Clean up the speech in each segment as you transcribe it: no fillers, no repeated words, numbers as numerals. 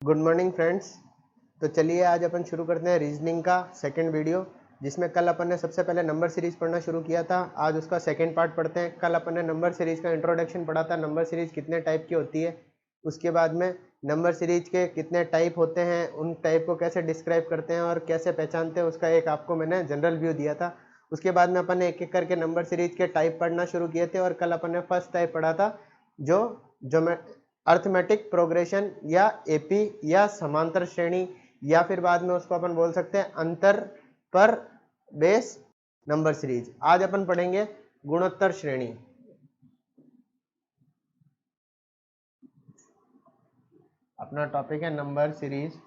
Good morning friends. तो चलिए आज अपन शुरू करते हैं रीजनिंग का सेकंड वीडियो, जिसमें कल अपन ने सबसे पहले नंबर सीरीज पढ़ना शुरू किया था। आज उसका सेकंड पार्ट पढ़ते हैं। कल अपन ने नंबर सीरीज का इंट्रोडक्शन पढ़ा था, नंबर सीरीज कितने टाइप की होती है, उसके बाद में नंबर सीरीज के कितने टाइप होते हैं, उन टाइप को कैसे डिस्क्राइब करते हैं और कैसे पहचानते हैं, उसका एक आपको मैंने जनरल व्यू दिया था। उसके बाद में अपन ने एक एक करके नंबर सीरीज के टाइप पढ़ना शुरू किए थे और कल अपन ने फर्स्ट टाइप पढ़ा था जो मैं अर्थमेटिक प्रोग्रेशन या एपी या समांतर श्रेणी, या फिर बाद में उसको अपन बोल सकते हैं अंतर पर बेस नंबर सीरीज। आज अपन पढ़ेंगे गुणोत्तर श्रेणी। अपना टॉपिक है नंबर सीरीज,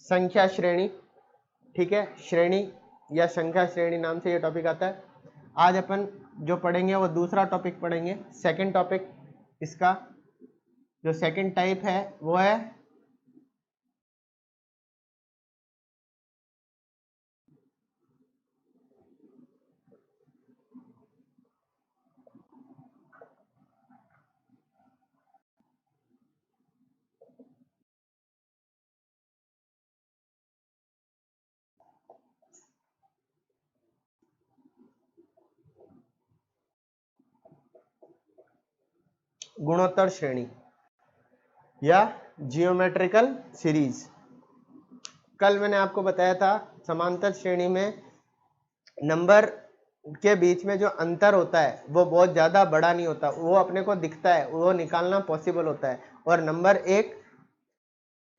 संख्या श्रेणी। ठीक है, श्रेणी या संख्या श्रेणी नाम से ये टॉपिक आता है। आज अपन जो पढ़ेंगे वो दूसरा टॉपिक पढ़ेंगे। सेकंड टॉपिक इसका जो सेकंड टाइप है वो है गुणोत्तर श्रेणी या जियोमेट्रिकल सीरीज। कल मैंने आपको बताया था समांतर श्रेणी में नंबर के बीच में जो अंतर होता है वो बहुत ज़्यादा बड़ा नहीं होता, वो अपने को दिखता है, वो निकालना पॉसिबल होता है। और नंबर एक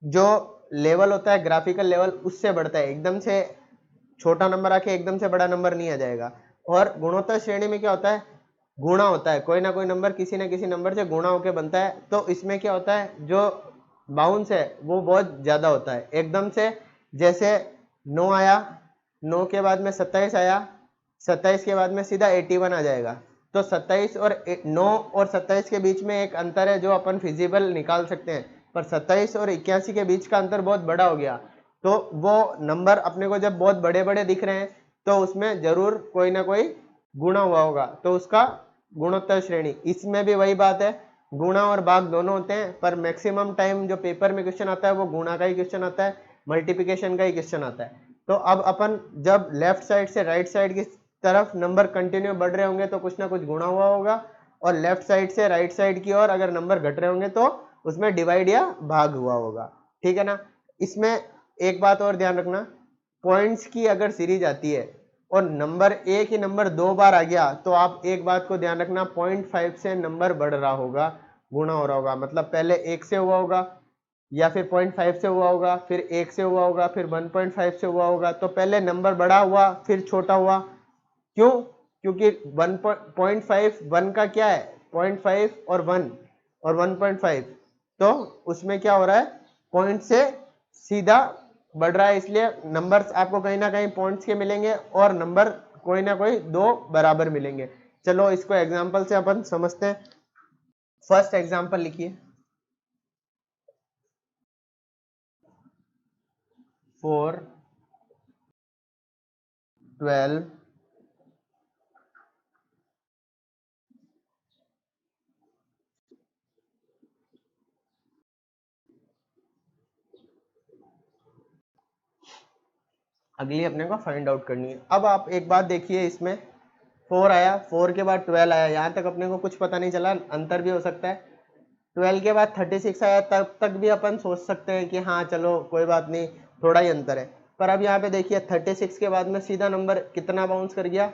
जो लेवल होता है ग्राफिकल लेवल, उससे बढ़ता है। एकदम से छोटा नंबर आके एकदम से बड़ा नंबर नहीं आ जाएगा। और गुणोत्तर श्रेणी में क्या होता है, गुणा होता है। कोई ना कोई नंबर किसी न किसी नंबर से गुणा होके बनता है। तो इसमें क्या होता है, जो बाउंस है वो बहुत ज़्यादा होता है। एकदम से जैसे 9 आया, 9 के बाद में 27 आया, 27 के बाद में सीधा 81 आ जाएगा। तो 27 और 9 और 27 के बीच में एक अंतर है जो अपन फिजिबल निकाल सकते हैं। पर 27 और 81 के बीच का अंतर बहुत बड़ा हो गया। तो वो नंबर अपने को जब बहुत बड़े बड़े दिख रहे हैं तो उसमें जरूर कोई ना कोई गुणा हुआ होगा, तो उसका गुणोत्तर श्रेणी। इसमें भी वही बात है, गुणा और भाग दोनों होते हैं, पर मैक्सिमम टाइम जो पेपर में क्वेश्चन आता है वो गुणा का ही क्वेश्चन आता है, मल्टीप्लिकेशन का ही क्वेश्चन आता है। तो अब अपन जब लेफ्ट साइड से राइट साइड की तरफ नंबर कंटिन्यू बढ़ रहे होंगे तो कुछ ना कुछ गुणा हुआ होगा, और लेफ्ट साइड से राइट साइड की ओर अगर नंबर घट रहे होंगे तो उसमें डिवाइड या भाग हुआ होगा। ठीक है ना। इसमें एक बात और ध्यान रखना, पॉइंट्स की अगर सीरीज आती है और नंबर एक ही नंबर 2 बार आ गया तो आप एक बात को ध्यान रखना, 0.5 से नंबर बढ़ रहा होगा, गुणा हो रहा होगा। मतलब पहले 1 से हुआ होगा, या फिर 0.5 से हुआ होगा, फिर 1 से हुआ होगा, फिर 1.5 से हुआ होगा। तो पहले नंबर बड़ा हुआ फिर छोटा हुआ। क्यों? क्योंकि 1.5 1 का क्या है, 0.5 और 1 और 1.5, तो उसमें क्या हो रहा है, पॉइंट से सीधा बढ़ रहा है। इसलिए नंबर्स आपको कहीं ना कहीं पॉइंट्स के मिलेंगे और नंबर कोई ना कोई दो बराबर मिलेंगे। चलो इसको एग्जांपल से अपन समझते हैं। फर्स्ट एग्जांपल लिखिए, 4 12 अगली अपने को फाइंड आउट करनी है। अब आप एक बात देखिए, इसमें 4 आया, 4 के बाद 12 आया, यहाँ तक अपने को कुछ पता नहीं चला, अंतर भी हो सकता है। 12 के बाद 36 आया, तब तक भी अपन सोच सकते हैं कि हाँ चलो कोई बात नहीं, थोड़ा ही अंतर है। पर अब यहाँ पे देखिए 36 के बाद में सीधा नंबर कितना बाउंस कर गया,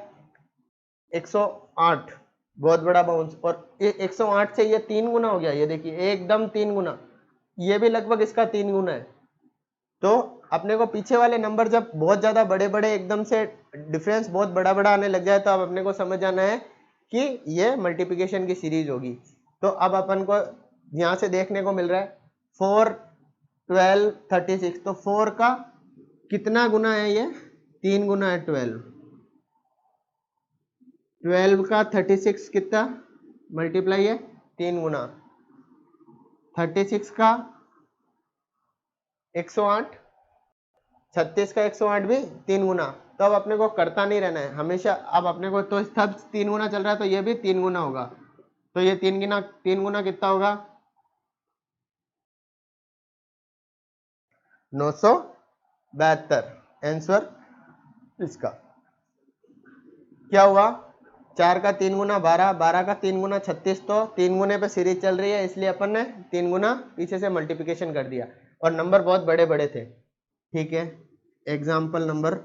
108, बहुत बड़ा बाउंस। और 108 से ये 3 गुना हो गया, ये देखिए एकदम 3 गुना, ये भी लगभग इसका 3 गुना है। तो अपने को पीछे वाले नंबर जब बहुत ज्यादा बड़े बड़े एकदम से डिफरेंस बहुत बड़ा बड़ा आने लग जाए तो अब अपने को समझ जाना है कि ये मल्टीप्लिकेशन की सीरीज होगी। तो अब अपन को यहां से देखने को मिल रहा है 4 12 36, तो 4 का कितना गुना है, ये 3 गुना है। 12 का 36 कितना मल्टीप्लाई है, 3 गुना। 36 का 108, 36 का 108 भी 3 गुना। तो अब अपने को करता नहीं रहना है हमेशा, अब अपने को तो सब 3 गुना चल रहा है तो ये भी 3 गुना होगा। तो ये 3 गुना कितना होगा? 972। आंसर इसका क्या हुआ? 4 का 3 गुना 12, 12 का 3 गुना 36, तो 3 गुने पे सीरीज चल रही है, इसलिए अपन ने 3 गुना पीछे से मल्टीप्लिकेशन कर दिया, और नंबर बहुत बड़े बड़े थे। ठीक है, एग्जाम्पल नंबर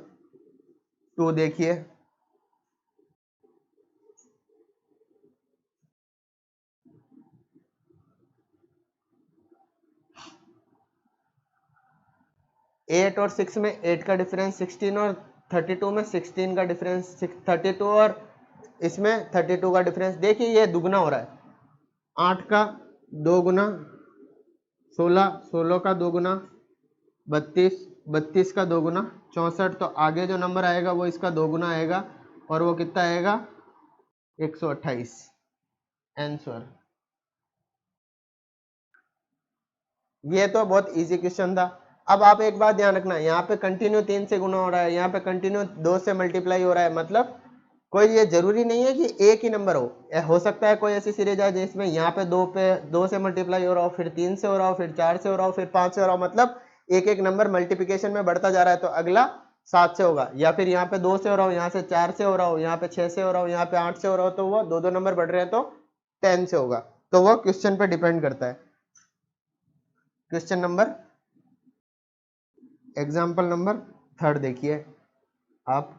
2 देखिए। एट और 6 में 8 का डिफरेंस 16, और 32 में 16 का डिफरेंस 32, और इसमें 32 का डिफरेंस। देखिए ये दुगना हो रहा है, 8 का 2 गुना 16, 16 का 2 गुना 32, 32 का 2 गुना 64, तो आगे जो नंबर आएगा वो इसका 2 गुना आएगा, और वो कितना आएगा? 128। आंसर। ये तो बहुत इजी क्वेश्चन था। अब आप एक बात ध्यान रखना, यहाँ पे कंटिन्यू 3 से गुना हो रहा है, यहाँ पे कंटिन्यू 2 से मल्टीप्लाई हो रहा है, मतलब कोई ये जरूरी नहीं है कि एक ही नंबर हो सकता है कोई ऐसी सीरीज है जिसमें यहाँ पे 2 से मल्टीप्लाई हो रहा हो, फिर 3 से हो रहा हो, फिर 4 से हो रहा हो, फिर 5 से हो रहा हो, मतलब एक एक नंबर मल्टीप्लिकेशन में बढ़ता जा रहा है, तो अगला 7 से होगा, या फिर यहाँ पे 2 से हो रहा हो, यहाँ से 4 से हो रहा हो, यहाँ पे 6 से हो रहा हो, यहाँ पे 8 से हो रहा हो, तो वो दो नंबर बढ़ रहे हैं तो 10 से होगा। तो वो क्वेश्चन पे डिपेंड करता है। क्वेश्चन नंबर, एग्जाम्पल नंबर 3 देखिए आप।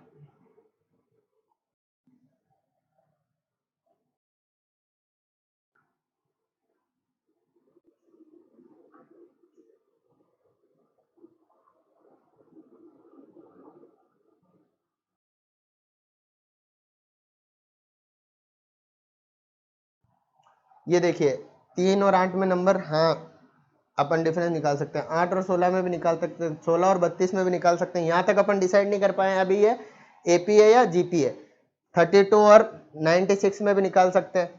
ये देखिए 3 और 8 में नंबर, हाँ अपन डिफरेंस निकाल सकते हैं, 8 और 16 में भी निकाल सकते हैं, 16 और 32 में भी निकाल सकते हैं। यहाँ तक अपन डिसाइड नहीं कर पाए अभी ये एपी है या जीपी है। 32 और 96 में भी निकाल सकते हैं।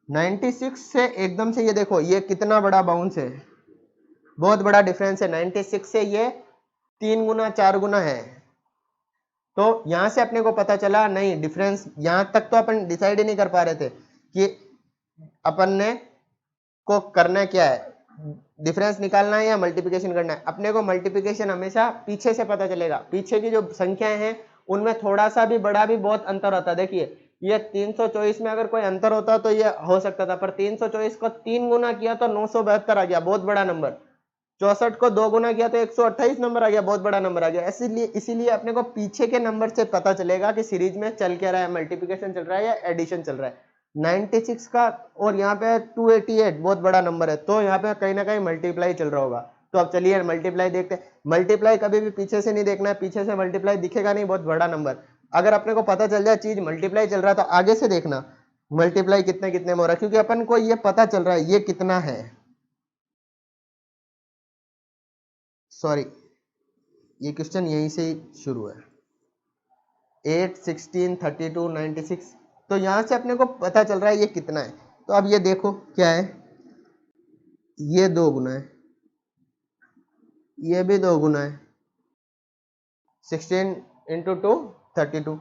96 से एकदम से ये देखो ये कितना बड़ा बाउंस है, बहुत बड़ा डिफरेंस है। 96 से ये 3 गुना 4 गुना है, तो यहां से अपने को पता चला नहीं डिफरेंस। यहां तक तो अपन डिसाइड ही नहीं कर पा रहे थे कि अपन ने को करना क्या है, डिफरेंस निकालना है या मल्टीप्लिकेशन करना है। अपने को मल्टीप्लिकेशन हमेशा पीछे से पता चलेगा, पीछे की जो संख्याएं हैं उनमें थोड़ा सा भी बड़ा भी बहुत अंतर होता है। देखिए ये 324 में अगर कोई अंतर होता तो ये हो सकता था, पर 324 को 3 गुना किया तो 972 आ गया, बहुत बड़ा नंबर। 64 को 2 गुना किया तो 128 नंबर आ गया, बहुत बड़ा नंबर आ गया। इसीलिए अपने को पीछे के नंबर से पता चलेगा कि सीरीज में चल क्या रहा है, मल्टीप्लिकेशन चल रहा है या एडिशन चल रहा है। 96 का और यहाँ पे 288 बहुत बड़ा नंबर है, तो यहाँ पे कहीं ना कहीं मल्टीप्लाई चल रहा होगा। तो अब चलिए मल्टीप्लाई देखते हैं। मल्टीप्लाई कभी भी पीछे से नहीं देखना है, पीछे से मल्टीप्लाई दिखेगा नहीं बहुत बड़ा नंबर। अगर अपने को पता चल जाए चीज मल्टीप्लाई चल रहा है तो आगे से देखना मल्टीप्लाई कितने कितने में हो रहा है, क्योंकि अपन को ये पता चल रहा है ये कितना है। सॉरी, ये क्वेश्चन यहीं से ही शुरू है। 8, 16, 32, 96, तो यहां से अपने को पता चल रहा है ये कितना है। तो अब ये देखो क्या है, ये 2 गुना है, ये भी 2 गुना है। 16 इंटू 2 32।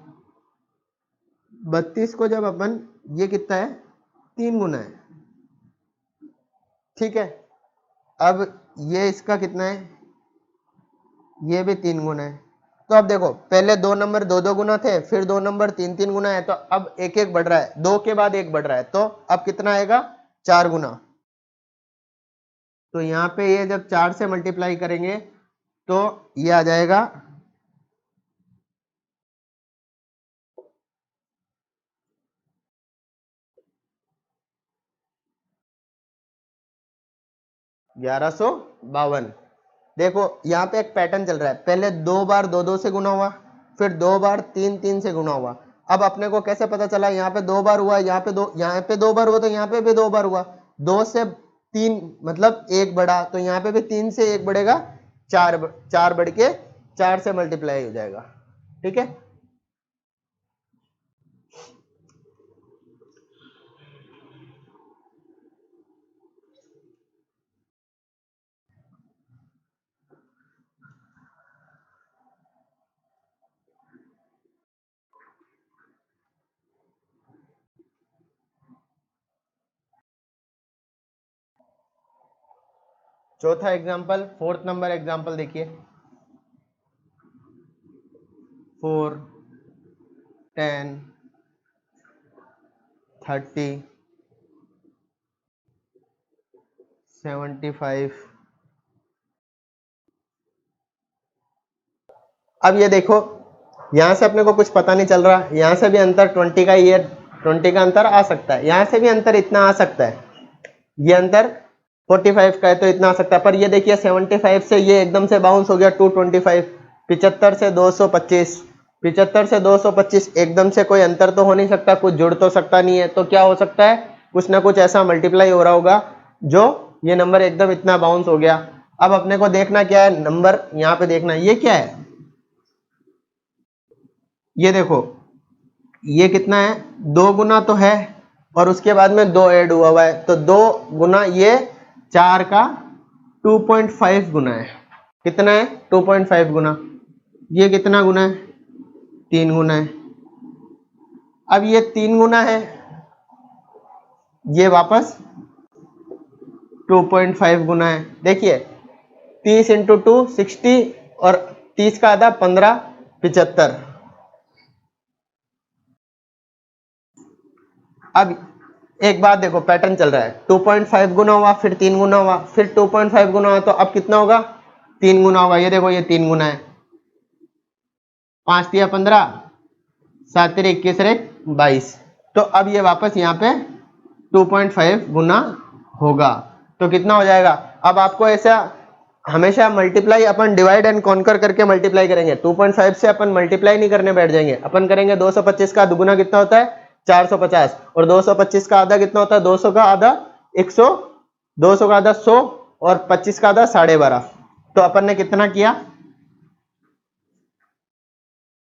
32 को जब अपन, ये कितना है, 3 गुना है। ठीक है, अब ये इसका कितना है, ये भी 3 गुना है। तो अब देखो पहले 2 नंबर 2 गुना थे, फिर 2 नंबर 3 गुना है, तो अब एक एक बढ़ रहा है, 2 के बाद 1 बढ़ रहा है, तो अब कितना आएगा, 4 गुना। तो यहाँ पे ये जब 4 से मल्टीप्लाई करेंगे तो ये आ जाएगा 1152। देखो यहाँ पे एक पैटर्न चल रहा है, पहले 2 बार 2 से गुना हुआ, फिर 2 बार 3 से गुना हुआ। अब अपने को कैसे पता चला, यहाँ पे 2 बार हुआ, यहाँ पे 2 बार हुआ, तो यहाँ पे भी 2 बार हुआ। 2 से 3 मतलब 1 बढ़ा, तो यहाँ पे भी 3 से 1 बढ़ेगा, 4 बढ़ के 4 से मल्टीप्लाई हो जाएगा। ठीक है, चौथा एग्जाम्पल, फोर्थ नंबर एग्जाम्पल देखिए, 4, 10, 30, 75। अब ये देखो, यहां से अपने को कुछ पता नहीं चल रहा, यहां से भी अंतर 20 का, ये 20 का अंतर आ सकता है, यहां से भी अंतर इतना आ सकता है, ये अंतर 45 का है तो इतना आ सकता है। पर ये देखिए 75 से ये एकदम से बाउंस हो गया 225, 75 से 225, 75 से 225, एकदम से कोई अंतर तो हो नहीं सकता, कुछ जुड़ तो सकता नहीं है, तो क्या हो सकता है, कुछ ना कुछ ऐसा मल्टीप्लाई हो रहा होगा जो ये नंबर एकदम इतना बाउंस हो गया। अब अपने को देखना क्या है, नंबर यहाँ पे देखना, ये क्या है, ये देखो ये कितना है, 2 गुना तो है और उसके बाद में 2 ऐड हुआ है, तो 2 गुना ये 4 का 2.5 गुना है, कितना है 2.5 गुना, ये कितना गुना है 3 गुना है। अब ये 3 गुना है, ये वापस 2.5 गुना है। देखिए 30 इंटू 2 60 और 30 का आधा 15 75। अब एक बात देखो, पैटर्न चल रहा है, 2.5 गुना हुआ, फिर 3 गुना हुआ, फिर 2.5 गुना हुआ, तो अब कितना होगा 3 गुना होगा। ये देखो ये 3 गुना है, 5 तिया 15, 7 तिया 21 रे 22, तो अब ये वापस यहाँ पे 2.5 गुना होगा, तो कितना हो जाएगा। अब आपको ऐसा हमेशा multiply upon divide and conquer करके मल्टीप्लाई करेंगे, 2.5 से अपन मल्टीप्लाई नहीं करने बैठ जाएंगे, अपन करेंगे 225 का दुगुना कितना होता है 450, और 225 का आधा कितना होता है 200 का आधा 100, 200 का आधा 100 और 25 का आधा 12.5, तो अपन ने कितना किया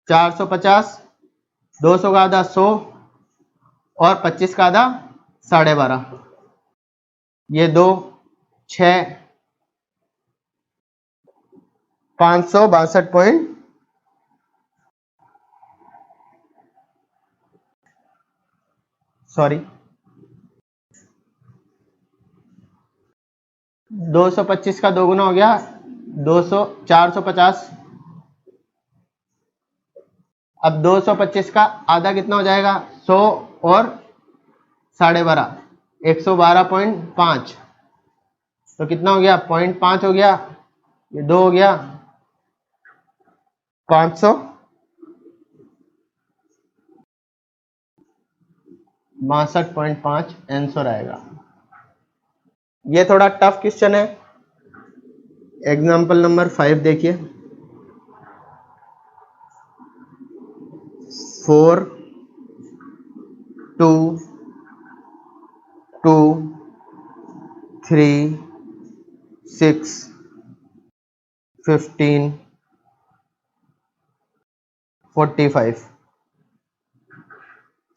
450, 200 का आधा 100 और 25 का आधा 12.5, ये 2 6 562 पॉइंट, सॉरी 225 का 2 गुना हो गया 200, 450, अब 225 का आधा कितना हो जाएगा 100 और 12.5, 112.5, तो कितना हो गया 0.5 हो गया, ये 2 हो गया 500 62.5 आंसर आएगा। ये थोड़ा टफ क्वेश्चन है। एग्जाम्पल नंबर 5 देखिए, 4 2 2 3 6 15 45।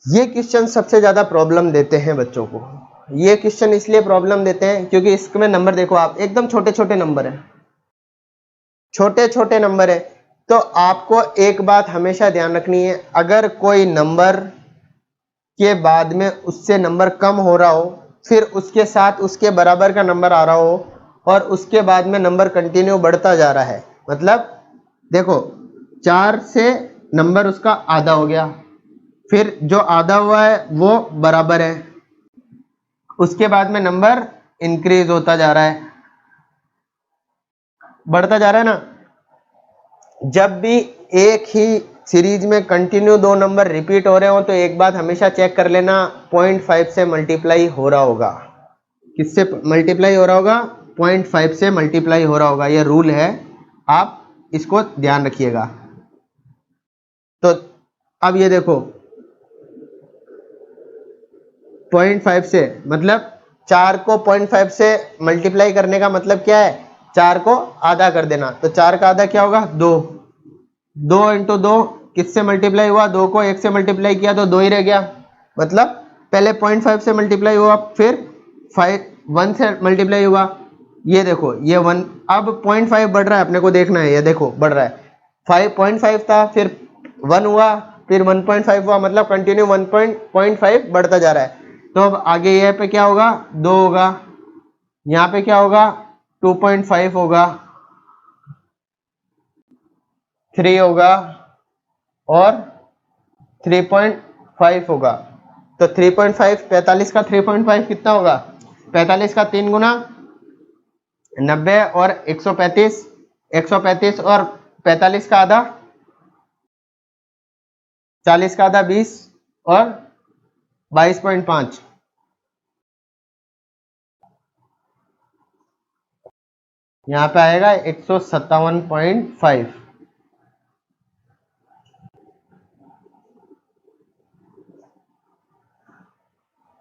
ये क्वेश्चन सबसे ज्यादा प्रॉब्लम देते हैं बच्चों को। ये क्वेश्चन इसलिए प्रॉब्लम देते हैं क्योंकि इसमें नंबर देखो आप, एकदम छोटे छोटे नंबर है, छोटे छोटे नंबर है। तो आपको एक बात हमेशा ध्यान रखनी है, अगर कोई नंबर के बाद में उससे नंबर कम हो रहा हो, फिर उसके साथ उसके बराबर का नंबर आ रहा हो और उसके बाद में नंबर कंटिन्यू बढ़ता जा रहा है, मतलब देखो 4 से नंबर उसका आधा हो गया, फिर जो आधा हुआ है वो बराबर है, उसके बाद में नंबर इंक्रीज होता जा रहा है, बढ़ता जा रहा है ना। जब भी एक ही सीरीज में कंटिन्यू 2 नंबर रिपीट हो रहे हो तो एक बात हमेशा चेक कर लेना, 0.5 से मल्टीप्लाई हो रहा होगा। किससे मल्टीप्लाई हो रहा होगा 0.5 से मल्टीप्लाई हो रहा होगा, ये रूल है, आप इसको ध्यान रखिएगा। तो अब ये देखो 0.5 से मतलब 4 को 0.5 से मल्टीप्लाई करने का मतलब क्या है, 4 को आधा कर देना, तो 4 का आधा क्या होगा 2, 2 इंटू 2 किससे मल्टीप्लाई हुआ, 2 को 1 से मल्टीप्लाई किया तो 2 ही रह गया, मतलब पहले 0.5 से मल्टीप्लाई हुआ, फिर 1 से मल्टीप्लाई हुआ, ये देखो ये 1, अब 0.5 बढ़ रहा है, अपने को देखना है, ये देखो बढ़ रहा है, 5.5 था, फिर 1 हुआ, फिर 1.5 हुआ, मतलब कंटिन्यू 1.5 बढ़ता जा रहा है। तो अब आगे यहाँ पे क्या होगा 2 होगा, यहाँ पे क्या होगा 2.5 होगा, 3 होगा और 3.5 होगा। तो 3.5 45 का 3.5 कितना होगा? 45 का 3 गुना 90 और 135, 135 और 45 का आधा 40 का आधा 20 और 22.5। यहाँ पे आएगा 157.5।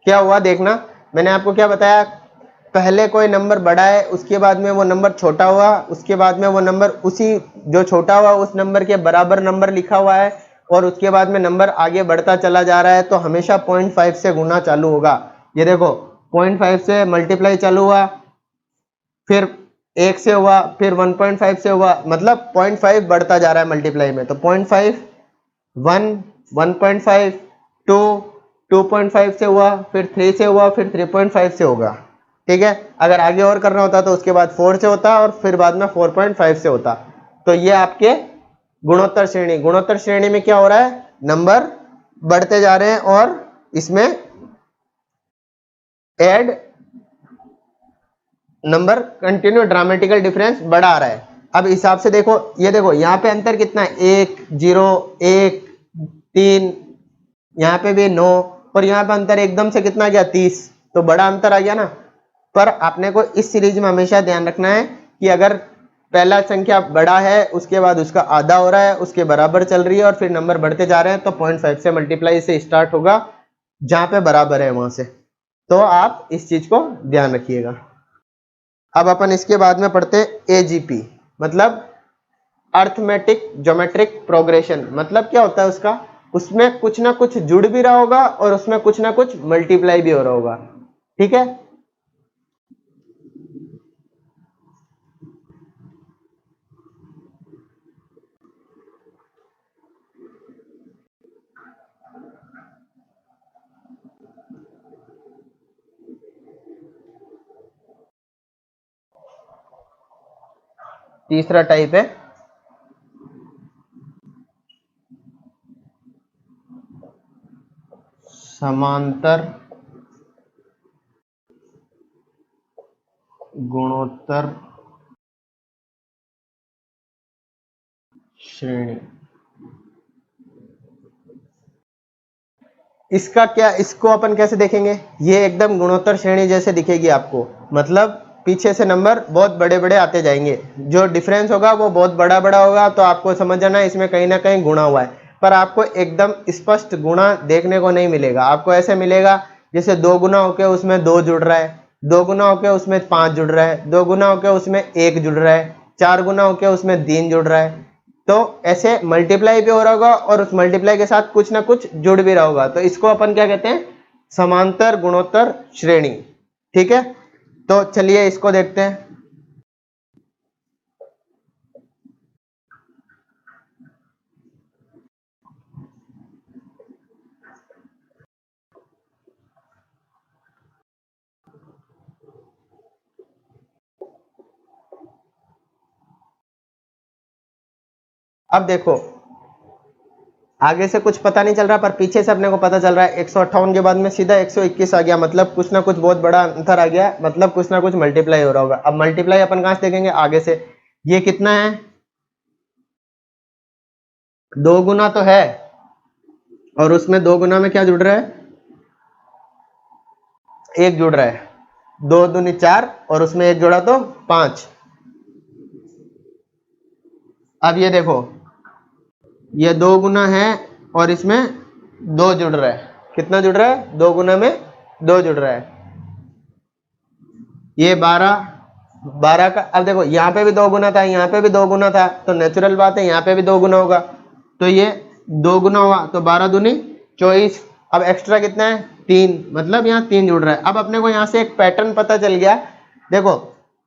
क्या हुआ देखना, मैंने आपको क्या बताया, पहले कोई नंबर बड़ा है, उसके बाद में वो नंबर छोटा हुआ, उसके बाद में वो नंबर उसी जो छोटा हुआ उस नंबर के बराबर नंबर लिखा हुआ है, और उसके बाद में नंबर आगे बढ़ता चला जा रहा है, तो हमेशा 0.5 से गुना चालू होगा। ये देखो 0.5 से मल्टीप्लाई चालू हुआ, फिर 1 से हुआ, फिर 1.5 से हुआ, मतलब 0.5 बढ़ता जा रहा है मल्टीप्लाई में। तो 0.5 1 1.5 2 2.5 से हुआ, फिर 3 से हुआ, फिर 3.5 से होगा। ठीक है, अगर आगे और करना होता तो उसके बाद 4 से होता और फिर बाद में 4.5 से होता। तो ये आपके गुणोत्तर श्रेणी, गुणोत्तर श्रेणी में क्या हो रहा है, नंबर बढ़ते जा रहे हैं और इसमें add number continue dramatical difference बढ़ा आ रहा है। अब हिसाब से देखो, ये देखो यहाँ पे अंतर कितना है, 1 0 1 3, यहाँ पे भी 9, और यहाँ पे अंतर एकदम से कितना गया 30, तो बड़ा अंतर आ गया ना। पर आपने को इस सीरीज में हमेशा ध्यान रखना है कि अगर पहला संख्या बड़ा है, उसके बाद उसका आधा हो रहा है, उसके बराबर चल रही है और फिर नंबर बढ़ते जा रहे हैं, तो 0.5 से मल्टीप्लाई से स्टार्ट होगा, जहां पे बराबर है वहां से। तो आप इस चीज को ध्यान रखिएगा। अब अपन इसके बाद में पढ़ते हैं एजीपी, मतलब अर्थमेटिक ज्योमेट्रिक प्रोग्रेशन। मतलब क्या होता है उसका, उसमें कुछ ना कुछ जुड़ भी रहा होगा और उसमें कुछ ना कुछ मल्टीप्लाई भी हो रहा होगा। ठीक है, तीसरा टाइप है समांतर गुणोत्तर श्रेणी। इसका क्या, इसको अपन कैसे देखेंगे, ये एकदम गुणोत्तर श्रेणी जैसे दिखेगी आपको, मतलब पीछे से नंबर बहुत बड़े बड़े आते जाएंगे, जो डिफरेंस होगा वो बहुत बड़ा बड़ा होगा, तो आपको समझ जाना इसमें कहीं ना कहीं गुणा हुआ है। पर आपको एकदम स्पष्ट गुणा देखने को नहीं मिलेगा, आपको ऐसे मिलेगा जैसे 2 गुना होके उसमें 2 जुड़ रहा है, 2 गुना होके उसमें 5 जुड़ रहा है, 2 गुना होके उसमें 1 जुड़ रहा है, 4 गुना होके उसमें 3 जुड़ रहा है। तो ऐसे मल्टीप्लाई भी हो रहा होगा और उस मल्टीप्लाई के साथ कुछ ना कुछ जुड़ भी रहा होगा, तो इसको अपन क्या कहते हैं, समांतर गुणोत्तर श्रेणी। ठीक है, तो चलिए इसको देखते हैं। अब देखो आगे से कुछ पता नहीं चल रहा, पर पीछे से अपने को पता चल रहा है 158 के बाद में सीधा 121 आ गया, मतलब कुछ ना कुछ बहुत बड़ा अंतर आ गया, मतलब कुछ ना कुछ मल्टीप्लाई हो रहा होगा। अब मल्टीप्लाई अपन कहां से देखेंगे, आगे से। ये कितना है, 2 गुना तो है, और उसमें 2 गुना में क्या जुड़ रहा है, 1 जुड़ रहा है, 2 दूनी 4 और उसमें 1 जोड़ा तो 5। अब ये देखो, ये 2 गुना है और इसमें 2 जुड़ रहा है, कितना जुड़ रहा है, 2 गुना में 2 जुड़ रहा है, ये 12 का। अब देखो यहाँ पे भी 2 गुना था, यहाँ पे भी 2 गुना था, तो नेचुरल बात है यहाँ पे भी 2 गुना होगा, तो ये 2 गुना हुआ, तो 12 दूनी 24। अब एक्स्ट्रा कितना है, 3, मतलब यहाँ 3 जुड़ रहा है। अब अपने को यहाँ से एक पैटर्न पता चल गया, देखो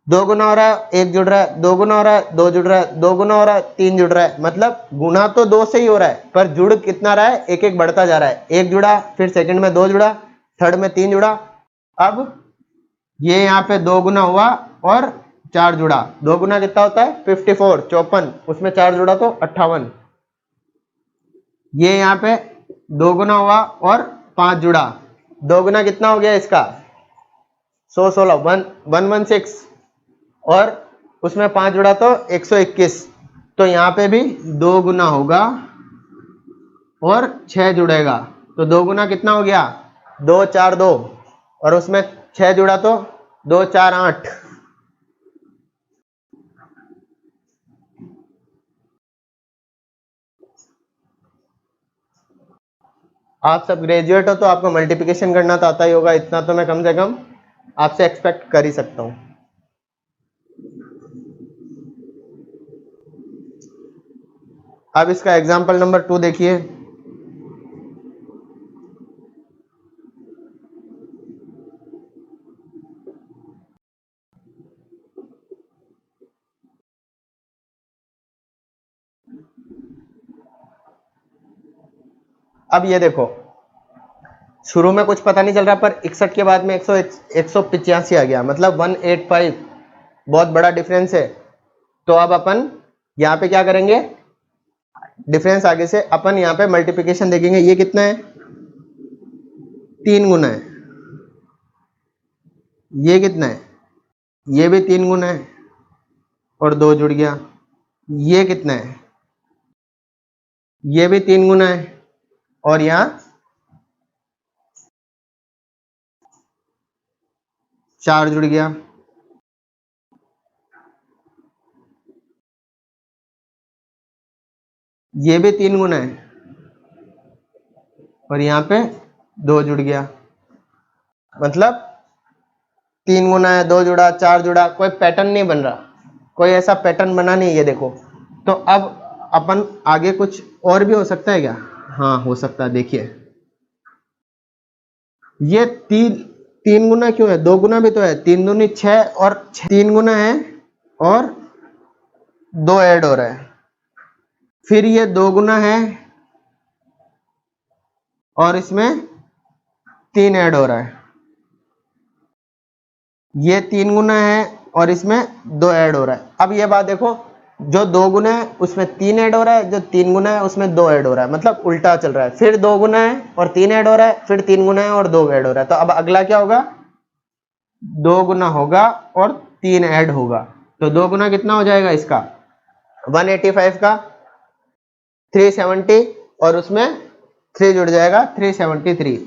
2 गुना हो रहा है, 1 जुड़ रहा है, 2 गुना हो रहा है, 2 जुड़ रहा है, 2 गुना हो रहा है, 3 जुड़ रहा है, मतलब गुना तो 2 से ही हो रहा है, पर जुड़ कितना रहा है, एक एक बढ़ता जा रहा है। 1 जुड़ा, फिर सेकंड में 2 जुड़ा, थर्ड में 3 जुड़ा, अब ये यहाँ पे 2 गुना हुआ और 4 जुड़ा, 2 गुना कितना होता है 54, 54, उसमें 4 जुड़ा तो 58। ये यहाँ पे 2 गुना हुआ और 5 जुड़ा, 2 गुना कितना हो गया इसका 116, 116, और उसमें 5 जुड़ा तो 121। तो यहाँ पे भी 2 गुना होगा और 6 जुड़ेगा, तो 2 गुना कितना हो गया 2 4 2, और उसमें 6 जुड़ा तो 2 4 8। आप सब ग्रेजुएट हो तो आपको मल्टीप्लिकेशन करना तो आता ही होगा, इतना तो मैं कम से कम आपसे एक्सपेक्ट कर ही सकता हूं। अब इसका एग्जाम्पल नंबर 2 देखिए। अब ये देखो, शुरू में कुछ पता नहीं चल रहा, पर 61 के बाद में 185 आ गया, मतलब 185, बहुत बड़ा डिफरेंस है। तो अब अपन यहाँ पे क्या करेंगे, डिफरेंस आगे से अपन यहाँ पे मल्टीप्लिकेशन देखेंगे। ये कितना है 3 गुना है, ये कितना है ये भी 3 गुना है और 2 जुड़ गया। ये कितना है ये भी 3 गुना है और यहाँ 4 जुड़ गया। ये भी 3 गुना है और यहाँ पे 2 जुड़ गया, मतलब 3 गुना है, 2 जुड़ा, 4 जुड़ा, कोई पैटर्न नहीं बन रहा, कोई ऐसा पैटर्न बना नहीं। ये देखो, तो अब अपन आगे कुछ और भी हो सकता है क्या? हाँ हो सकता है। देखिए ये 3 गुना क्यों है, 2 गुना भी तो है, 3 दूनी 6 और 3 गुना है और 2 ऐड हो रहा है, फिर ये 2 गुना है और इसमें 3 ऐड हो रहा है, ये 3 गुना है और इसमें 2 ऐड हो रहा है। अब ये बात देखो, जो 2 गुना है उसमें 3 ऐड हो रहा है, जो 3 गुना है उसमें 2 ऐड हो रहा है, मतलब उल्टा चल रहा है। फिर 2 गुना है और 3 ऐड हो रहा है, फिर 3 गुना है और 2 ऐड हो रहा है। तो अब अगला क्या होगा, 2 गुना होगा और 3 ऐड होगा। तो 2 गुना कितना हो जाएगा इसका 185 का 370 और उसमें 3 जुड़ जाएगा 373।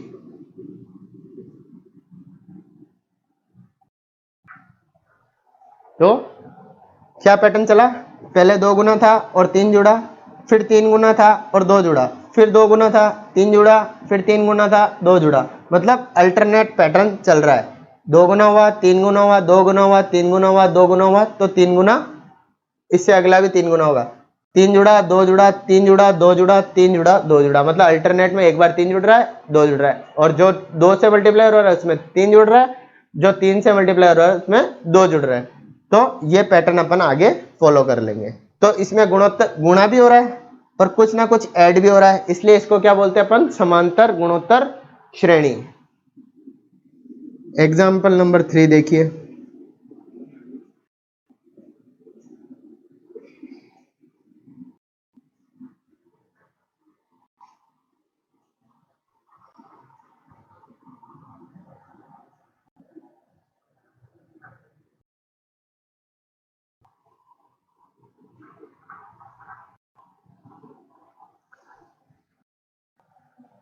तो क्या पैटर्न चला, पहले 2 गुना था और 3 जुड़ा, फिर 3 गुना था और 2 जुड़ा, फिर 2 गुना था 3 जुड़ा, फिर 3 गुना था 2 जुड़ा, मतलब अल्टरनेट पैटर्न चल रहा है। 2 गुना हुआ, 3 गुना हुआ, 2 गुना हुआ, 3 गुना हुआ, 2 गुना हुआ, तो 3 गुना, इससे अगला भी 3 गुना होगा, 3 जुड़ा, 2 जुड़ा, 3 जुड़ा, 2 जुड़ा, 3 जुड़ा, 2 जुड़ा, मतलब अल्टरनेट में एक बार 3 जुड़ रहा है, 2 जुड़ रहा है, और जो 2 से मल्टीप्लाई हो रहा है उसमें 3 जुड़ रहा है, जो 3 से मल्टीप्लाई हो रहा है उसमें 2 जुड़ रहा है। तो ये पैटर्न अपन आगे फॉलो कर लेंगे। तो इसमें गुणोत्तर, गुणा भी हो रहा है और कुछ ना कुछ ऐड भी हो रहा है, इसलिए इसको क्या बोलते हैं अपन, समांतर गुणोत्तर श्रेणी। एग्जाम्पल नंबर 3 देखिए।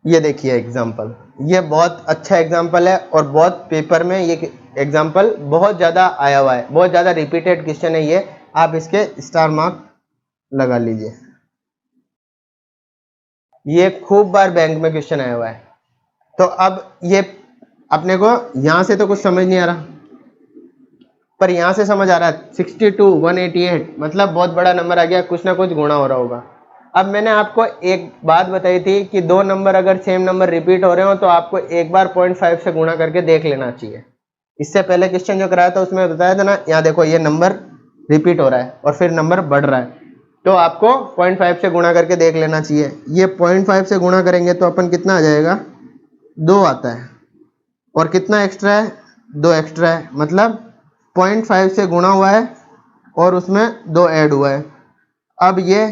ये देखिए एग्जाम्पल, ये बहुत अच्छा एग्जाम्पल है और बहुत पेपर में ये एग्जाम्पल बहुत ज़्यादा आया हुआ है, बहुत ज़्यादा रिपीटेड क्वेश्चन है ये, आप इसके स्टार मार्क लगा लीजिए। ये खूब बार बैंक में क्वेश्चन आया हुआ है। तो अब ये अपने को यहाँ से तो कुछ समझ नहीं आ रहा, पर यहाँ से समझ आ रहा है 62 188, मतलब बहुत बड़ा नंबर आ गया, कुछ ना कुछ गुणा हो रहा होगा। अब मैंने आपको एक बात बताई थी कि 2 नंबर अगर सेम नंबर रिपीट हो रहे हो तो आपको एक बार 0.5 से गुणा करके देख लेना चाहिए। इससे पहले क्वेश्चन जो कराया था उसमें बताया था ना, यहाँ देखो ये नंबर रिपीट हो रहा है और फिर नंबर बढ़ रहा है, तो आपको 0.5 से गुणा करके देख लेना चाहिए। ये 0.5 से गुणा करेंगे तो अपन कितना आ जाएगा 2 आता है, और कितना एक्स्ट्रा है 2 एक्स्ट्रा है, मतलब 0.5 से गुणा हुआ है और उसमें 2 ऐड हुआ है। अब ये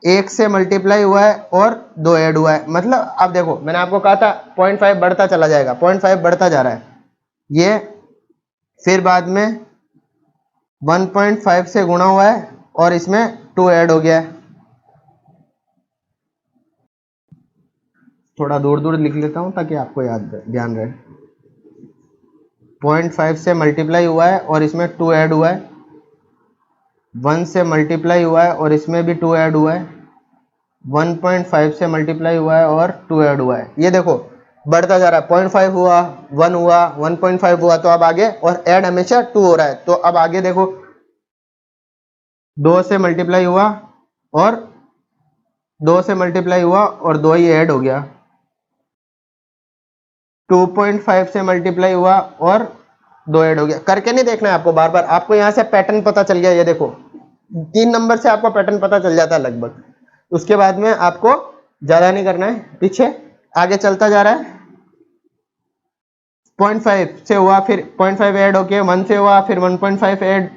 1 से मल्टीप्लाई हुआ है और 2 ऐड हुआ है, मतलब अब देखो मैंने आपको कहा था 0.5 बढ़ता चला जाएगा, 0.5 बढ़ता जा रहा है ये, फिर बाद में 1.5 से गुणा हुआ है और इसमें 2 ऐड हो गया है। थोड़ा दूर दूर लिख लेता हूं ताकि आपको याद ध्यान रहे। 0.5 से मल्टीप्लाई हुआ है और इसमें 2 ऐड हुआ है, 1 से मल्टीप्लाई हुआ है और इसमें भी 2 ऐड हुआ है, 1.5 से मल्टीप्लाई हुआ है और 2 ऐड हुआ है। ये देखो बढ़ता जा रहा है, 0.5 हुआ, 1 हुआ, 1.5 हुआ, तो अब आगे, और ऐड हमेशा 2 हो रहा है, तो अब आगे देखो 2 से मल्टीप्लाई हुआ और 2 से मल्टीप्लाई हुआ और 2 ही ऐड हो गया, 2.5 से मल्टीप्लाई हुआ और 2 ऐड हो गया। करके नहीं देखना है आपको बार बार, आपको यहाँ से पैटर्न पता चल गया। ये देखो 3 नंबर से आपको पैटर्न पता चल जाता है लगभग। उसके बाद में आपको ज्यादा नहीं करना है, पीछे आगे चलता जा रहा है। 0.5 से हुआ, फिर 0.5 ऐड हो गया, 1 से हुआ, फिर 1.5 ऐड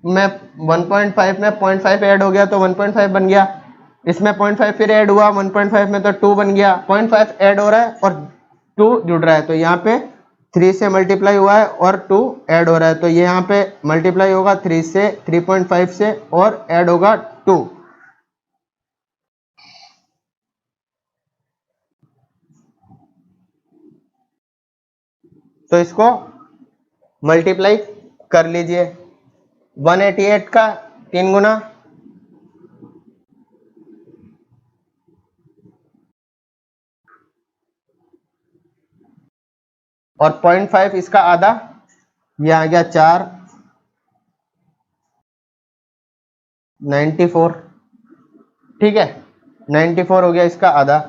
में 1.5 में 0.5 ऐड हो गया तो 1.5 बन गया, इसमें 0.5 फिर ऐड हुआ 1.5 में तो 2 बन गया, 0.5 ऐड हो रहा है और 2 जुड़ रहा है, तो यहाँ पे 3 से मल्टीप्लाई हुआ है और 2 ऐड हो रहा है, तो ये यहाँ पे मल्टीप्लाई होगा 3 से, 3.5 से और ऐड होगा 2। तो इसको मल्टीप्लाई कर लीजिए, 188 का 3 गुना, और 0.5 इसका आधा, ये आ गया 4, 94, ठीक है, 94 हो गया इसका आधा,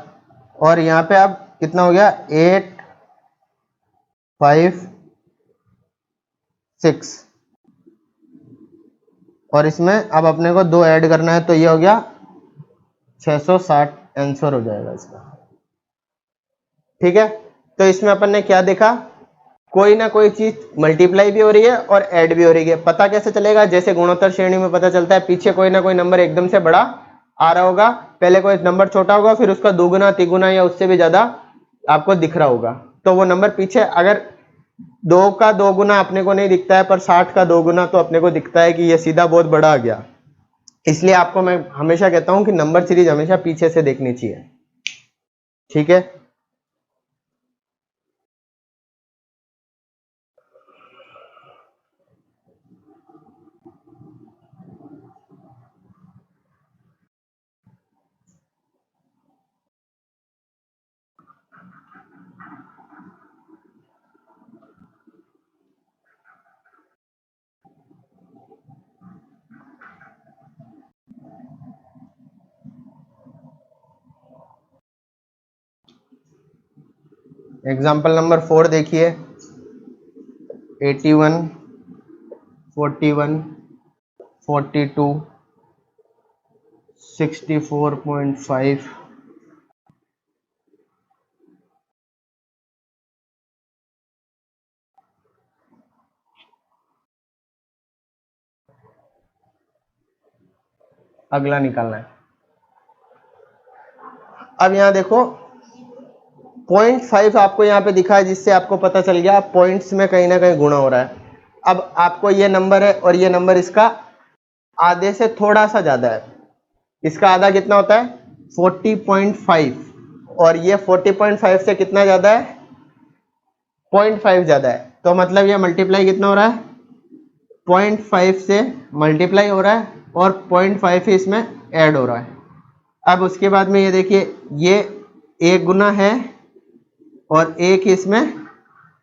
और यहाँ पे अब कितना हो गया 8, 5, 6, और इसमें अब अपने को 2 ऐड करना है, तो ये हो गया 660 आंसर हो जाएगा इसका, ठीक है। तो इसमें अपन ने क्या देखा, कोई ना कोई चीज मल्टीप्लाई भी हो रही है और ऐड भी हो रही है। पता कैसे चलेगा, जैसे गुणोत्तर श्रेणी में पता चलता है, पीछे कोई ना कोई नंबर एकदम से बड़ा आ रहा होगा, पहले कोई नंबर छोटा होगा, फिर उसका दोगुना तिगुना या उससे भी ज्यादा आपको दिख रहा होगा, तो वो नंबर पीछे, अगर 2 का 2 गुना अपने को नहीं दिखता है पर 60 का 2 गुना तो अपने को दिखता है कि ये सीधा बहुत बड़ा आ गया। इसलिए आपको मैं हमेशा कहता हूं कि नंबर सीरीज हमेशा पीछे से देखनी चाहिए, ठीक है। एग्जाम्पल नंबर 4 देखिए, 81, 41, 42, 64.5, अगला निकालना है। अब यहाँ देखो 0.5 आपको यहाँ पे दिखा है, जिससे आपको पता चल गया पॉइंट्स में कहीं ना कहीं गुणा हो रहा है। अब आपको ये नंबर है और ये नंबर इसका आधे से थोड़ा सा ज्यादा है, इसका आधा कितना होता है 40.5, और ये 40.5 से कितना ज्यादा है 0.5 ज्यादा है, तो मतलब ये मल्टीप्लाई कितना हो रहा है 0.5 से मल्टीप्लाई हो रहा है और 0.5 ही इसमें ऐड हो रहा है। अब उसके बाद में ये देखिए, ये 1 गुना है और 1 इसमें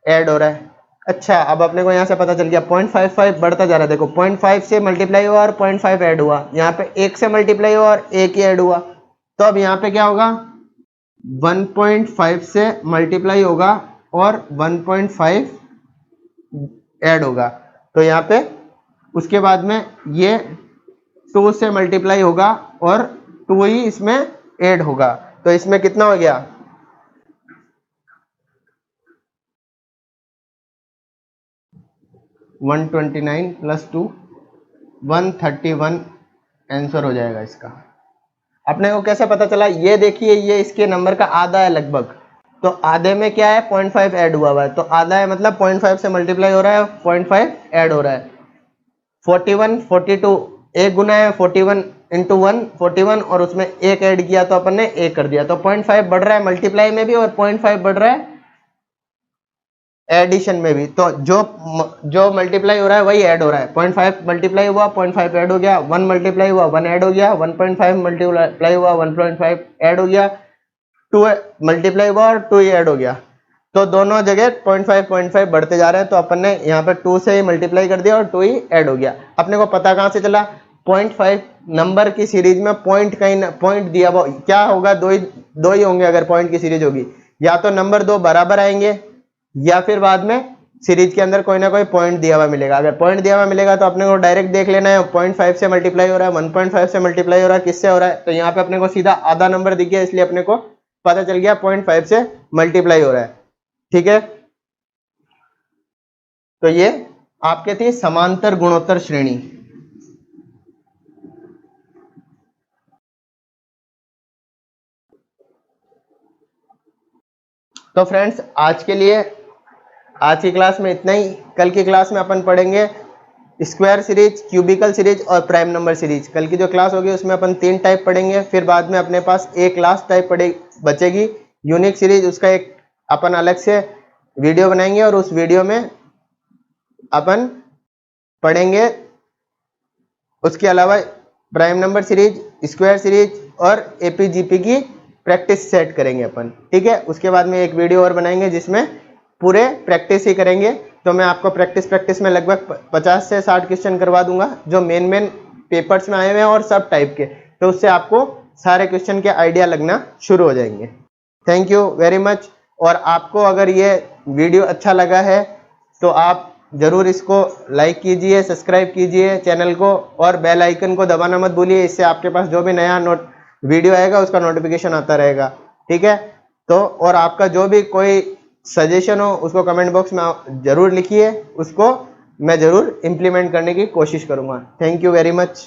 ऐड हो रहा है। अच्छा, अब अपने को यहाँ से पता चल गया 0.55 बढ़ता जा रहा है, देखो 0.5 से मल्टीप्लाई हुआ और 0.5 ऐड हुआ, यहाँ पे 1 से मल्टीप्लाई हुआ और 1 ही ऐड हुआ, तो अब यहाँ पे क्या होगा 1.5 से मल्टीप्लाई होगा और 1.5 ऐड होगा, तो यहाँ पे उसके बाद में ये 2 से मल्टीप्लाई होगा और 2 ही इसमें ऐड होगा, तो इसमें कितना हो गया 129 + 2 131 आंसर हो जाएगा इसका। अपने को कैसे पता चला? ये देखिए, ये इसके नंबर का आधा है लगभग, तो आधे में क्या है 0.5 ऐड हुआ है, तो आधा है मतलब 0.5 से मल्टीप्लाई हो रहा है, 0.5 ऐड हो रहा है। 41 42 एक गुना है, 41 इंटू 1 41 और उसमें एक ऐड किया तो अपन ने एक कर दिया, तो 0.5 बढ़ रहा है मल्टीप्लाई में भी और 0.5 बढ़ रहा है एडिशन में भी। तो जो मल्टीप्लाई हो रहा है वही ऐड हो रहा है। 0.5 मल्टीप्लाई हुआ 0.5 ऐड हो गया, 1 मल्टीप्लाई हुआ 1 ऐड हो गया, 1.5 मल्टीप्लाई हुआ 1.5 ऐड हो गया, 2 मल्टीप्लाई हुआ और 2 ऐड हो गया। तो दोनों जगह 0.5 बढ़ते जा रहे हैं, तो अपन ने यहाँ पे 2 से ही मल्टीप्लाई कर दिया और 2 ही ऐड हो गया। अपने को पता कहाँ से चला? 0.5 नंबर की सीरीज में पॉइंट कहीं पॉइंट दिया हुआ क्या होगा? दो ही होंगे अगर पॉइंट की सीरीज होगी, या तो नंबर 2 बराबर आएंगे या फिर बाद में सीरीज के अंदर कोई ना कोई पॉइंट दिया हुआ मिलेगा। अगर पॉइंट दिया हुआ मिलेगा तो अपने को डायरेक्ट देख लेना है 0.5 से मल्टीप्लाई हो रहा है, 1.5 से मल्टीप्लाई हो रहा है, किससे हो रहा है? तो यहाँ पे अपने को सीधा आधा नंबर दिख गया, इसलिए अपने को पता चल गया 0.5 से मल्टीप्लाई हो रहा है। ठीक है, तो ये आपके थी समांतर गुणोत्तर श्रेणी। तो फ्रेंड्स आज के लिए आज की क्लास में इतना ही। कल की क्लास में अपन पढ़ेंगे स्क्वायर सीरीज, क्यूबिकल सीरीज और प्राइम नंबर सीरीज। कल की जो क्लास होगी उसमें अपन 3 टाइप पढ़ेंगे, फिर बाद में अपने पास एक लास्ट टाइप बचेगी यूनिक सीरीज। उसका एक अपन अलग से वीडियो बनाएंगे और उस वीडियो में अपन पढ़ेंगे उसके अलावा prime number series, square series और एपीजीपी की प्रैक्टिस सेट करेंगे अपन। ठीक है, उसके बाद में एक वीडियो और बनाएंगे जिसमें पूरे प्रैक्टिस ही करेंगे। तो मैं आपको प्रैक्टिस में लगभग 50 से 60 क्वेश्चन करवा दूंगा जो मेन पेपर्स में आए हुए हैं और सब टाइप के, तो उससे आपको सारे क्वेश्चन के आइडिया लगना शुरू हो जाएंगे। Thank you very much. और आपको अगर ये वीडियो अच्छा लगा है तो आप जरूर इसको लाइक कीजिए, सब्सक्राइब कीजिए चैनल को और बेल आइकन को दबाना मत भूलिए, इससे आपके पास जो भी नया वीडियो आएगा उसका नोटिफिकेशन आता रहेगा। ठीक है, तो और आपका जो भी कोई सजेशन हो उसको कमेंट बॉक्स में जरूर लिखिए, उसको मैं जरूर इम्प्लीमेंट करने की कोशिश करूंगा। Thank you very much.